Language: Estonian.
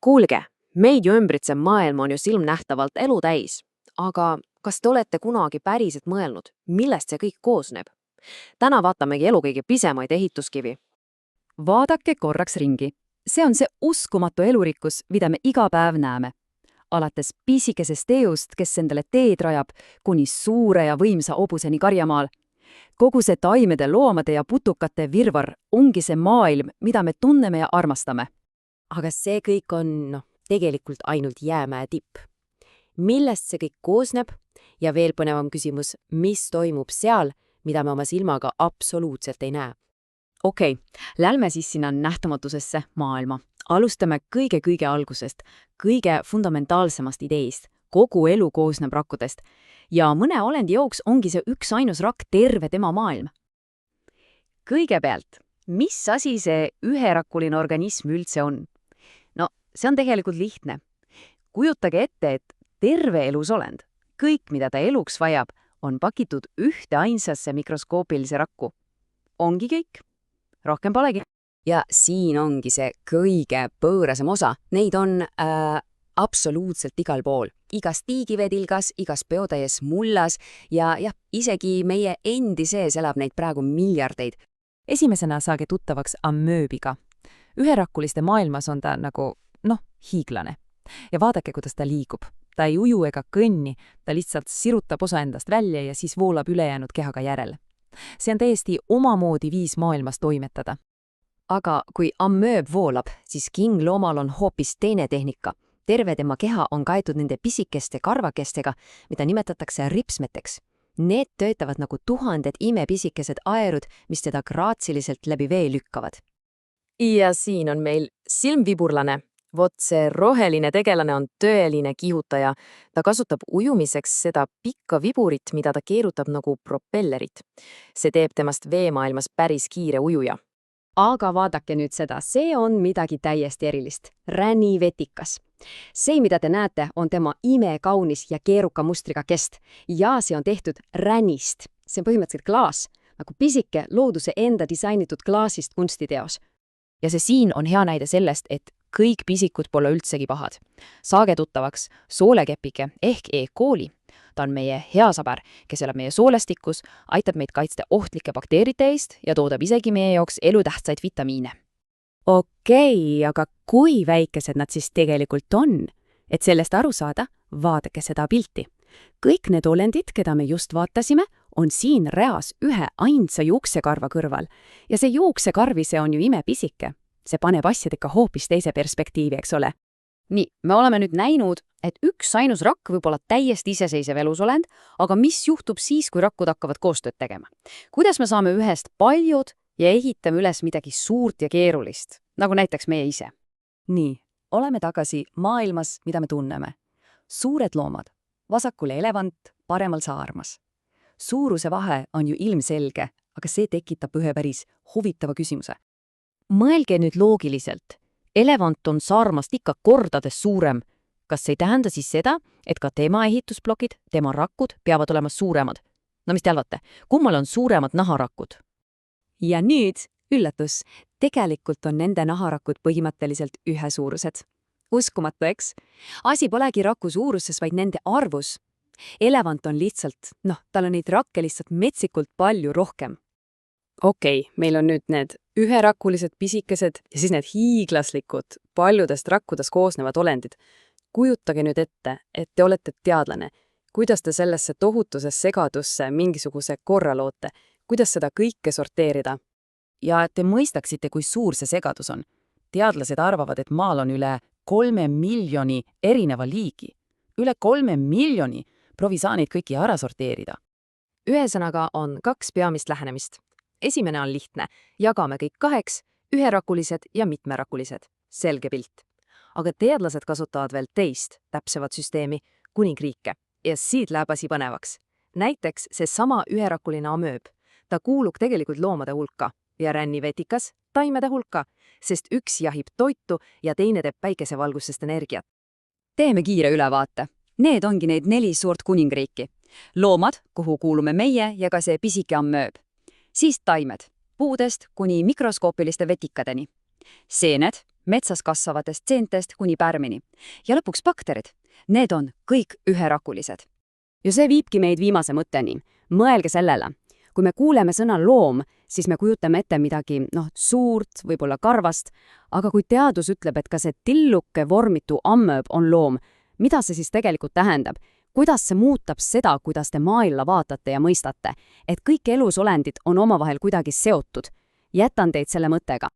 Kuulge, meid ju ümbritseb maailm on ju silmnähtavalt elu täis. Aga kas te olete kunagi päriselt mõelnud, millest see kõik koosneb? Täna vaatamegi elu kõige pisemaid ehituskivi. Vaadake korraks ringi. See on see uskumatu elurikkus, mida me iga päev näeme. Alates pisikesest teust, kes endale teed rajab, kuni suure ja võimsa hobuseni karjamaal. Kogu see taimede, loomade ja putukate virvar ongi see maailm, mida me tunneme ja armastame. Aga see kõik on, tegelikult ainult jäämäe tipp. Millest see kõik koosneb? Ja veel põnevam küsimus, mis toimub seal, mida me oma silmaga absoluutselt ei näe? Okei, lähme siis sinna nähtamatusesse maailma. Alustame kõige algusest, kõige fundamentaalsemast ideest. Kogu elu koosneb rakkudest. Ja mõne olendi jooks ongi see üks ainus rakk terve tema maailm. Kõigepealt, mis asi see üherakkuline organism üldse on? No, see on tegelikult lihtne. Kujutage ette, et terve elusolend, kõik, mida ta eluks vajab, on pakitud ühte ainsasse mikroskoopilise rakku. Ongi kõik. Rohkem polegi. Ja siin ongi see kõige põõrasem osa. Neid on absoluutselt igal pool. Igas tiigivedilgas, igas peotäies mullas ja isegi meie endi sees elab neid praegu miljardeid. Esimesena saage tuttavaks ammööbiga. Üherakkuliste maailmas on ta nagu, hiiglane. Ja vaadake, kuidas ta liigub. Ta ei uju ega kõnni, ta lihtsalt sirutab osa endast välja ja siis voolab ülejäänud kehaga järel. See on täiesti omamoodi viis maailmas toimetada. Aga kui ammööb voolab, siis kingloomal on hoopis teine tehnika. Terve tema keha on kaetud nende pisikeste karvakestega, mida nimetatakse ripsmeteks. Need töötavad nagu tuhanded imepisikesed aerud, mis teda graatsiliselt läbi vee lükkavad. Ja siin on meil silmviburlane. Vot see roheline tegelane on tõeline kihutaja. Ta kasutab ujumiseks seda pikka viburit, mida ta keerutab nagu propellerit. See teeb temast veemaailmas päris kiire ujuja. Aga vaadake nüüd seda, see on midagi täiesti erilist. Ränivetikas. See, mida te näete, on tema imekaunis ja keeruka mustriga kest. Ja see on tehtud ränist. See on põhimõtteliselt klaas, nagu pisike looduse enda disainitud klaasist kunstiteos. Ja see siin on hea näide sellest, et kõik pisikud pole üldsegi pahad. Saage tuttavaks soolekepike ehk E. coli. Ta on meie hea sõber, kes elab meie soolestikus, aitab meid kaitsta ohtlike bakteerite eest ja toodab isegi meie jaoks elutähtsaid vitamiine. Okei, aga kui väikesed nad siis tegelikult on? Et sellest aru saada, vaadake seda pilti. Kõik need olendid, keda me just vaatasime, on siin reas ühe ainsa juuksekarva kõrval. Ja see juuksekarvise on ju imepisike. See paneb asjad ikka hoopis teise perspektiivi, eks ole. Nii, me oleme nüüd näinud, et üks ainus rakk võib olla täiesti iseseisev elusolend, aga mis juhtub siis, kui rakkud hakkavad koostööd tegema? Kuidas me saame ühest paljud ja ehitame üles midagi suurt ja keerulist, nagu näiteks meie ise? Nii, oleme tagasi maailmas, mida me tunneme. Suured loomad, vasakul elevant, paremal saarmas. Suuruse vahe on ju ilmselge, aga see tekitab ühe päris huvitava küsimuse. Mõelge nüüd loogiliselt. Elevant on saarmast ikka kordades suurem. Kas see ei tähenda siis seda, et ka tema ehitusblokid, tema rakud peavad olema suuremad? No mis te arvate, kummal on suuremad naharakud? Ja nüüd, üllatus, tegelikult on nende naharakud põhimõtteliselt ühesuurused. Uskumatu, eks? Asi polegi raku suuruses, vaid nende arvus. Elevant on lihtsalt, tal on neid rakke lihtsalt metsikult palju rohkem. Okei, meil on nüüd need üherakkulised pisikesed ja siis need hiiglaslikud, paljudest rakkudest koosnevad olendid. Kujutage nüüd ette, et te olete teadlane. Kuidas te sellesse tohutuses segadusse mingisuguse korra loote? Kuidas seda kõike sorteerida? Ja et te mõistaksite, kui suur see segadus on. Teadlased arvavad, et maal on üle 3 miljoni erineva liigi. Üle 3 miljoni! Proovi saa neid kõiki ära sorteerida. Ühesõnaga on 2 peamist lähenemist. Esimene on lihtne. Jagame kõik 2, üherakulised ja mitmerakulised. Selge pilt. Aga teadlased kasutavad veel teist, täpsevat süsteemi, kuningriike. Ja siit läheb asi põnevaks. Näiteks see sama üherakuline amööb. Ta kuulub tegelikult loomade hulka ja rännivetikas taimede hulka, sest üks jahib toitu ja teine teeb päikesevalgusest energiat. Teeme kiire ülevaate. Need ongi neid 4 suurt kuningriiki. Loomad, kuhu kuulume meie ja ka see pisike ammööb. Siis taimed, puudest kuni mikroskoopiliste vetikadeni. Seened, metsas kasvavatest seentest kuni pärmini. Ja lõpuks bakterid. Need on kõik üherakulised. ja see viibki meid viimase mõtteni. Mõelge sellele. Kui me kuuleme sõna loom, siis me kujutame ette midagi, suurt, võib-olla karvast, aga kui teadus ütleb, et ka see tilluke vormitu ammööb on loom, mida see siis tegelikult tähendab? Kuidas see muutab seda, kuidas te maailma vaatate ja mõistate, et kõik elusolendid on omavahel kuidagi seotud? Jätan teid selle mõttega.